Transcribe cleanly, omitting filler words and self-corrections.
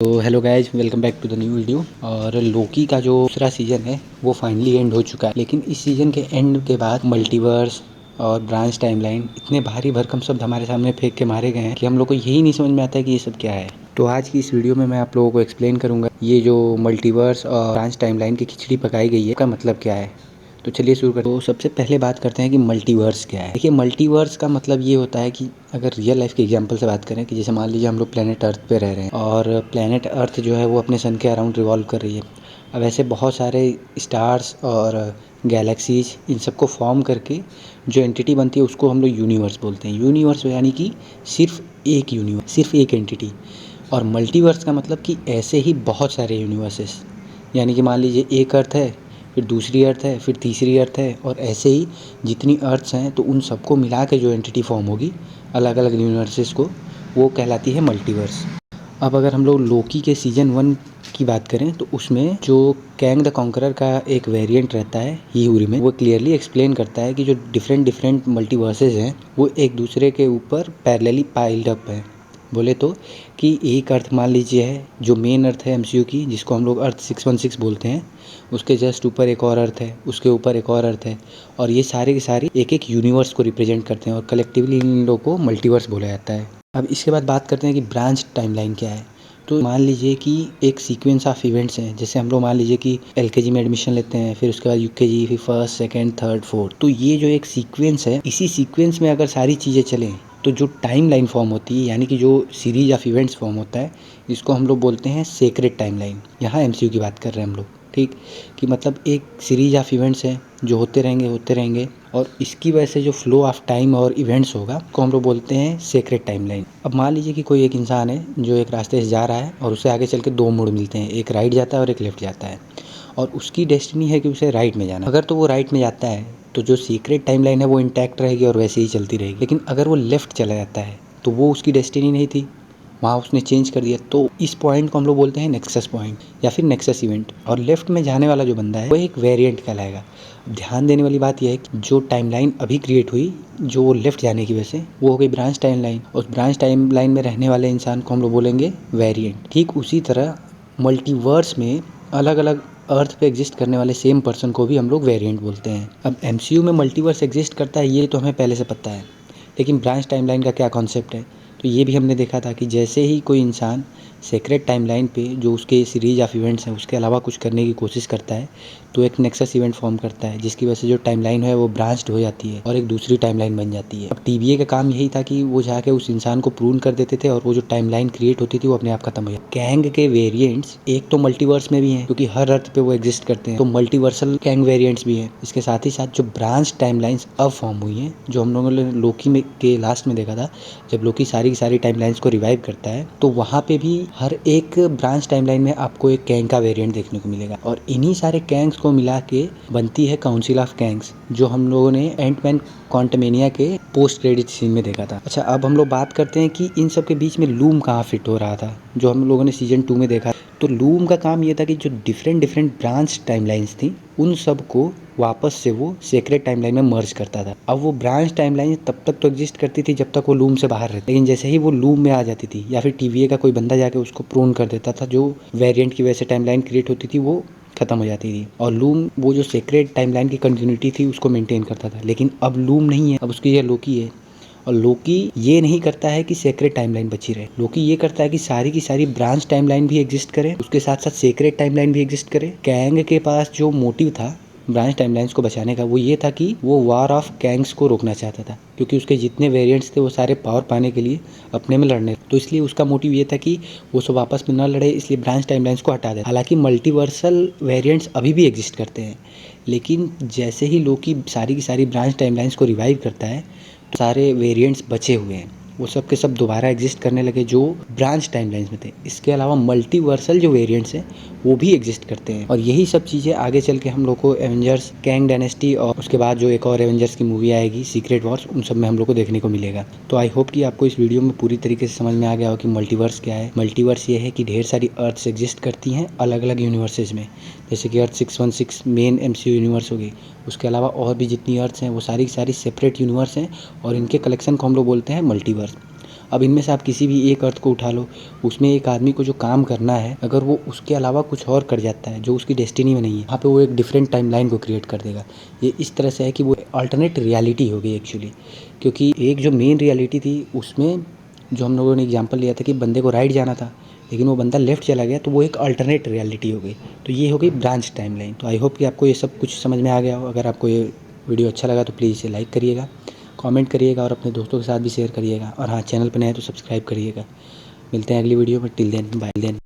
तो hello guys, welcome back to the new video. और Loki का जो दूसरा सीज़न है वो फाइनली एंड हो चुका है, लेकिन इस सीज़न के एंड के बाद मल्टीवर्स और ब्रांच टाइमलाइन इतने भारी भरकम शब्द हमारे सामने फेंक के मारे गए हैं कि हम लोग को यही नहीं समझ में आता है कि ये सब क्या है। तो आज की इस वीडियो में मैं आप लोगों को एक्सप्लेन करूँगा ये जो मल्टीवर्स और ब्रांच टाइमलाइन की खिचड़ी पकाई गई है का मतलब क्या है। तो चलिए शुरू करते हैं। तो सबसे पहले बात करते हैं कि मल्टीवर्स क्या है। देखिए, मल्टीवर्स का मतलब ये होता है कि अगर रियल लाइफ के एग्जांपल से बात करें कि जैसे मान लीजिए हम लोग प्लेनेट अर्थ पे रह रहे हैं और प्लेनेट अर्थ जो है वो अपने सन के अराउंड रिवॉल्व कर रही है। अब ऐसे बहुत सारे स्टार्स और गैलेक्सीज इन सबको फॉर्म करके जो एंटिटी बनती है उसको हम लोग यूनिवर्स बोलते हैं। यूनिवर्स यानी कि सिर्फ एक यूनिवर्स, सिर्फ एक एंटिटी। और मल्टीवर्स का मतलब कि ऐसे ही बहुत सारे यूनिवर्सेस, यानी कि मान लीजिए एक अर्थ है, फिर दूसरी अर्थ है, फिर तीसरी अर्थ है, और ऐसे ही जितनी अर्थ्स हैं तो उन सबको मिला के जो एंटिटी फॉर्म होगी अलग अलग यूनिवर्सेस को, वो कहलाती है मल्टीवर्स। अब अगर हम लोग लोकी के सीजन 1 की बात करें तो उसमें जो कैंग द कॉन्करर का एक वेरिएंट रहता है हीउरी में, वो क्लियरली एक्सप्लेन करता है कि जो डिफरेंट मल्टीवर्सेस हैं वो एक दूसरे के ऊपर पैरेलली पाइल्ड अप हैं। बोले तो कि एक अर्थ मान लीजिए है जो मेन अर्थ है एमसीयू की, जिसको हम लोग अर्थ 616 बोलते हैं, उसके जस्ट ऊपर एक और अर्थ है, उसके ऊपर एक और अर्थ है, और ये सारे के सारे एक एक यूनिवर्स को रिप्रेजेंट करते हैं और कलेक्टिवली इन लोगों को मल्टीवर्स बोला जाता है। अब इसके बाद बात करते हैं कि ब्रांच टाइमलाइन क्या है। तो मान लीजिए कि एक सीक्वेंस ऑफ इवेंट्स हैं, जैसे हम लोग मान लीजिए कि एलकेजी में एडमिशन लेते हैं, फिर उसके बाद यूकेजी, फिर फर्स्ट सेकंड थर्ड फोर्थ। तो ये जो एक सीक्वेंस है, इसी सीक्वेंस में अगर सारी चीज़ें चलें तो जो टाइम लाइन फॉर्म होती है, यानी कि जो सीरीज ऑफ इवेंट्स फॉर्म होता है, इसको हम लोग बोलते हैं सेक्रेट टाइमलाइन। यहाँ एमसीयू की बात कर रहे हैं हम लोग, ठीक, कि मतलब एक सीरीज ऑफ इवेंट्स हैं जो होते रहेंगे, और इसकी वजह से जो फ्लो ऑफ टाइम और इवेंट्स होगा को हम लोग बोलते हैं सेक्रेट टाइमलाइन। अब मान लीजिए कि कोई एक इंसान है जो एक रास्ते से जा रहा है और उसे आगे चल के दो मोड़ मिलते हैं, एक राइट जाता है और एक लेफ्ट जाता है, और उसकी डेस्टिनी है कि उसे राइट में जाना। अगर तो वो राइट में जाता है तो जो सीक्रेट टाइमलाइन है वो इंटैक्ट रहेगी और वैसे ही चलती रहेगी। लेकिन अगर वो लेफ्ट चला जाता है तो वो उसकी डेस्टिनी नहीं थी, वहाँ उसने चेंज कर दिया। तो इस पॉइंट को हम लोग बोलते हैं नेक्सस पॉइंट या फिर नेक्सस इवेंट। और लेफ्ट में जाने वाला जो बंदा है वो एक वेरिएंट कहलाएगा। ध्यान देने वाली बात यह है कि जो टाइमलाइन अभी क्रिएट हुई जो लेफ्ट जाने की वजह से, वो हो गई ब्रांच टाइमलाइन। उस ब्रांच टाइमलाइन में रहने वाले इंसान को हम लोग बोलेंगे वेरिएंट। ठीक उसी तरह मल्टीवर्स में अलग अलग अर्थ पे एग्जिस्ट करने वाले सेम पर्सन को भी हम लोग वेरिएंट बोलते हैं। अब एमसीयू में मल्टीवर्स एग्जिस्ट करता है ये तो हमें पहले से पता है, लेकिन ब्रांच टाइमलाइन का क्या कॉन्सेप्ट है तो ये भी हमने देखा था कि जैसे ही कोई इंसान सेक्रेट टाइमलाइन पे जो उसके सीरीज ऑफ इवेंट्स हैं उसके अलावा कुछ करने की कोशिश करता है तो एक नेक्सस इवेंट फॉर्म करता है, जिसकी वजह से जो टाइमलाइन है वो ब्रांच्ड हो जाती है और एक दूसरी टाइमलाइन बन जाती है। अब टीवीए का काम यही था कि वो जाके उस इंसान को प्रून कर देते थे और वो जो टाइमलाइन क्रिएट होती थी वो अपने आप खत्म हो जाती। कैंग के वेरिएंट्स एक तो मल्टीवर्स में भी हैं क्योंकि हर अर्थ पे वो एग्जिस्ट करते हैं, तो मल्टीवर्सल कैंग वेरिएंट्स भी हैं। इसके साथ ही साथ जो ब्रांच टाइमलाइंस अब फॉर्म हुई हैं, जो हम लोगों ने लोकी में के लास्ट में देखा था, जब लोकी सारी की सारी टाइमलाइंस को रिवाइव करता है तो वहाँ पे भी हर एक ब्रांच टाइमलाइन में आपको एक कैंग का वेरिएंट देखने को मिलेगा, और इन्हीं सारे कैंग्स को मिला के बनती है काउंसिल ऑफ कैंग्स, जो हम लोगों ने एंटमैन क्वांटमेनिया के पोस्ट क्रेडिट सीन में देखा था। अच्छा, अब हम लोग बात करते हैं कि इन सब के बीच में लूम कहाँ फिट हो रहा था, जो हम लोगों ने सीजन 2 में देखा। तो लूम का काम ये था कि जो डिफरेंट ब्रांच टाइमलाइंस थी उन सब को वापस से वो सेक्रेट टाइमलाइन में मर्ज करता था। अब वो ब्रांच टाइमलाइन तब तक तो एग्जिस्ट करती थी जब तक वो लूम से बाहर रहती, लेकिन जैसे ही वो लूम में आ जाती थी या फिर टीवीए का कोई बंदा जाके उसको प्रोन कर देता था, जो वेरिएंट की वजह से टाइमलाइन क्रिएट होती थी वो खत्म हो जाती थी, और लूम वो जो सेक्रेट टाइमलाइन की कंटिन्यूटी थी उसको मेंटेन करता था। लेकिन अब लूम नहीं है, अब उसकी जगह लोकी है। और लोकी ये नहीं करता है कि सेक्रेट टाइमलाइन बची रहे, लोकी ये करता है कि सारी की सारी ब्रांच टाइमलाइन भी एग्जिस्ट करे, उसके साथ साथ सेक्रेट टाइमलाइन भी एग्जिस्ट करे। कैंग के पास जो मोटिव था ब्रांच टाइमलाइंस को बचाने का वो ये था कि वो वॉर ऑफ कैंग्स को रोकना चाहता था, क्योंकि उसके जितने वेरिएंट्स थे वो सारे पावर पाने के लिए अपने में लड़ने, तो इसलिए उसका मोटिव ये था कि वो सब आपस में न लड़े, इसलिए ब्रांच टाइमलाइंस को हटा दे। हालांकि मल्टीवर्सल वेरिएंट्स अभी भी एग्जिस्ट करते हैं, लेकिन जैसे ही लोकी सारी की सारी ब्रांच टाइमलाइंस को रिवाइव करता है तो सारे वेरिएंट्स बचे हुए हैं वो सब के सब दोबारा एग्जिस्ट करने लगे जो ब्रांच टाइमलाइंस में थे। इसके अलावा मल्टीवर्सल जो वेरिएंट्स हैं वो भी एग्जिस्ट करते हैं, और यही सब चीज़ें आगे चल के हम लोग को एवेंजर्स कैंग डायनेस्टी और उसके बाद जो एक और एवेंजर्स की मूवी आएगी सीक्रेट वॉर्स, उन सब में हम लोग को देखने को मिलेगा। तो आई होप कि आपको इस वीडियो में पूरी तरीके से समझ में आ गया हो कि मल्टीवर्स क्या है। मल्टीवर्स ये है कि ढेर सारी अर्थ्स एग्जिस्ट करती हैं अलग अलग यूनिवर्सेज में, जैसे कि अर्थ 616 मेन एमसीयू यूनिवर्स होगी, उसके अलावा और भी जितनी अर्थ्स हैं वो सारी की सारी सेपरेट यूनिवर्स हैं, और इनके कलेक्शन को हम लोग बोलते हैं मल्टीवर्स। अब इनमें से आप किसी भी एक अर्थ को उठा लो, उसमें एक आदमी को जो काम करना है, अगर वो उसके अलावा कुछ और कर जाता है जो उसकी डेस्टिनी में नहीं है, वहाँ पे वो एक डिफरेंट टाइमलाइन को क्रिएट कर देगा। ये इस तरह से है कि वो अल्टरनेट रियलिटी हो गई एक्चुअली, क्योंकि एक जो मेन रियलिटी थी उसमें जो हम लोगों ने एग्जांपल लिया था कि बंदे को राइट जाना था लेकिन वो बंदा लेफ़्ट चला गया, तो वो एक अल्टरनेट रियलिटी हो गई। तो ये हो गई ब्रांच टाइमलाइन। तो आई होप कि आपको ये सब कुछ समझ में आ गया हो। अगर आपको ये वीडियो अच्छा लगा तो प्लीज़ इसे लाइक करिएगा, कमेंट करिएगा और अपने दोस्तों के साथ भी शेयर करिएगा। और हाँ, चैनल पर नए हैं तो सब्सक्राइब करिएगा। मिलते हैं अगली वीडियो में। Till then bye.